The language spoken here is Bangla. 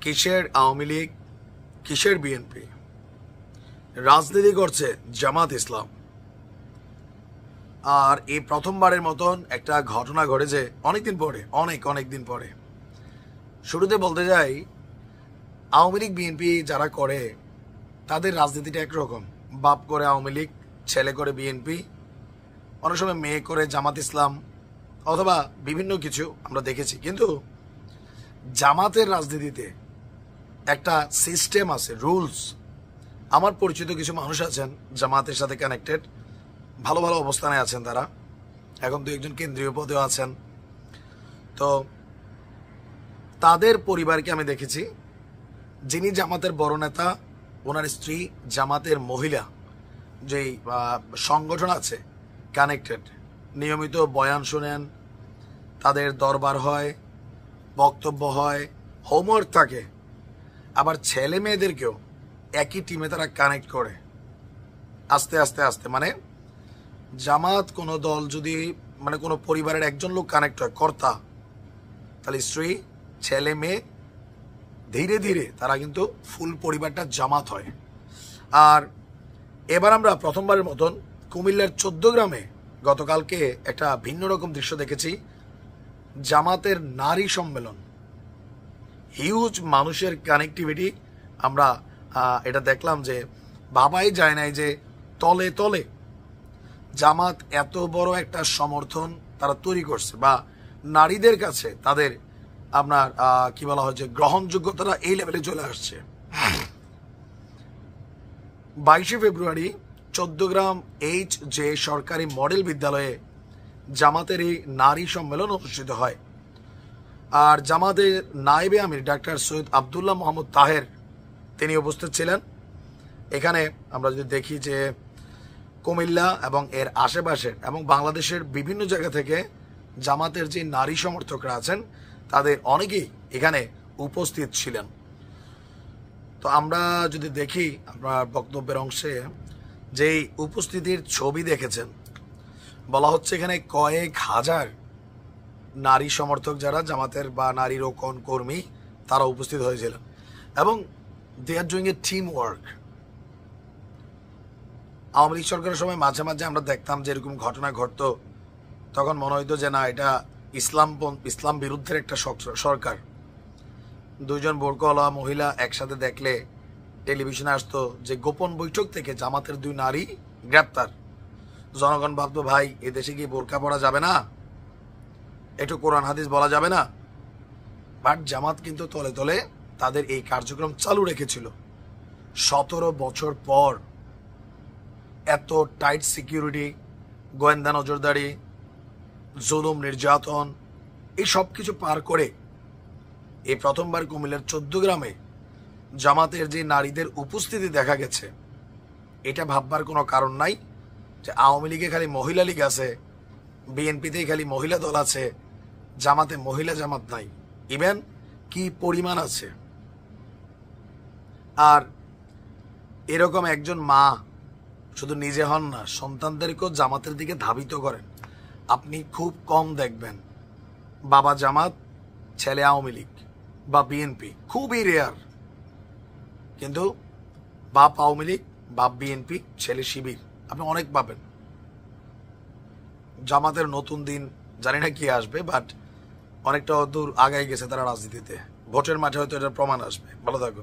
কিসের আওয়ামী লীগ, কিসের বিএনপি? রাজনীতি করছে জামাত ইসলাম। আর এই প্রথমবারের মতন একটা ঘটনা ঘটেছে অনেকদিন পরে, অনেক দিন পরে। শুরুতে বলতে যাই, আওয়ামী লীগ বিএনপি যারা করে তাদের রাজনীতিটা একরকম। বাপ করে আওয়ামী লীগ, ছেলে করে বিএনপি, অনেক সময় মেয়ে করে জামাত ইসলাম, অথবা বিভিন্ন কিছু আমরা দেখেছি। কিন্তু জামাতের রাজনীতিতে একটা সিস্টেম আছে, রুলস। আমার পরিচিত কিছু মানুষ আছেন জামাতের সাথে কানেক্টেড, ভালো ভালো অবস্থানে আছেন তারা, এখন দু একজন কেন্দ্রীয় পদেও আছেন। তো তাদের পরিবারকে আমি দেখেছি, যিনি জামাতের বড় নেতা, ওনার স্ত্রী জামাতের মহিলা, যেই সংগঠন আছে কানেক্টেড, নিয়মিত বয়ান শোনেন, তাদের দরবার হয়, বক্তব্য হয়, হোমওয়ার্ক থাকে। আবার ছেলে মেয়েদেরকেও একই টিমে তারা কানেক্ট করে আস্তে আস্তে আস্তে। মানে জামাত কোনো দল যদি, মানে কোনো পরিবারের একজন লোক কানেক্ট হয় কর্তা, তাহলে স্ত্রী ছেলে মেয়ে ধীরে ধীরে তারা কিন্তু ফুল পরিবারটা জামাত হয়। আর এবার আমরা প্রথমবারের মতন কুমিল্লার 14 গ্রামে গতকালকে একটা ভিন্ন রকম দৃশ্য দেখেছি। জামাতের নারী সম্মেলন, হিউজ মানুষের কানেক্টিভিটি। আমরা এটা দেখলাম যে ভাবাই যায় নাই যে তলে তলে জামাত এত বড় একটা সমর্থন তারা তৈরি করছে, বা নারীদের কাছে তাদের আপনার কি বলা হয় যে গ্রহণযোগ্যতাটা এই লেভেলে চলে আসছে। 22 ফেব্রুয়ারি 14 গ্রাম HJ সরকারি মডেল বিদ্যালয়ে জামাতের এই নারী সম্মেলন অনুষ্ঠিত হয়। আর জামাতের নায়েবে আমির ডাক্তার সৈয়দ আবদুল্লাহ মোহাম্মদ তাহের তিনি উপস্থিত ছিলেন। এখানে আমরা যদি দেখি যে কুমিল্লা এবং এর আশেপাশের এবং বাংলাদেশের বিভিন্ন জায়গা থেকে জামাতের যে নারী সমর্থকরা আছেন তাদের অনেকেই এখানে উপস্থিত ছিলেন। তো আমরা যদি দেখি আপনার বক্তব্যের অংশে যেই উপস্থিতির ছবি দেখেছেন, বলা হচ্ছে এখানে কয়েক হাজার নারী সমর্থক যারা জামাতের বা নারী রোকন কর্মী তারা উপস্থিত হয়েছিলেন, এবং they are doing a team work. Awami League সরকারের সময় মাঝে মাঝে আমরা দেখতাম যে এরকম ঘটনা ঘটতো, তখন মনে হইতো যে না, এটা ইসলাম বিরুদ্ধের একটা সরকার। দুইজন বোরকাওয়ালা মহিলা একসাথে দেখলে টেলিভিশনে আসতো যে গোপন বৈঠক থেকে জামাতের 2 নারী গ্রেপ্তার। জনগণ ভাবতো ভাই, এদেশে কি বোরকা পরা যাবে না, একটু কোরআন হাদিস বলা যাবে না? বাট জামাত কিন্তু তলে তলে তাদের এই কার্যক্রম চালু রেখেছিল। 17 বছর পর এত টাইট সিকিউরিটি, গোয়েন্দা নজরদারি, জুলুম নির্যাতন, এই সব কিছু পার করে এই প্রথমবার কুমিল্লার 14 গ্রামে জামাতের যে নারীদের উপস্থিতি দেখা গেছে, এটা ভাববার কোনো কারণ নাই যে আওয়ামী লীগে খালি মহিলা লীগ আছে, বিএনপিতেই খালি মহিলা দল আছে, জামাতে মহিলা জামাত নাই। ইভেন কি পরিমাণ আছে। আর এরকম একজন মা শুধু নিজে হন না, সন্তানদেরকেও জামাতের দিকে ধাবিত করেন। আপনি খুব কম দেখবেন বাবা জামাত, ছেলে আওয়ামী লীগ বা বিএনপি, খুবই রেয়ার। কিন্তু বাপ আওয়ামী লীগ, বাপ বিএনপি, ছেলে শিবির আপনি অনেক পাবেন। জামাতের নতুন দিন জানি না কি আসবে, বাট অনেকটা দূর আগায় গেছে তারা রাজনীতিতে। ভোটের মাঠে হয়তো এটার প্রমাণ আসবে। ভালো থাকো।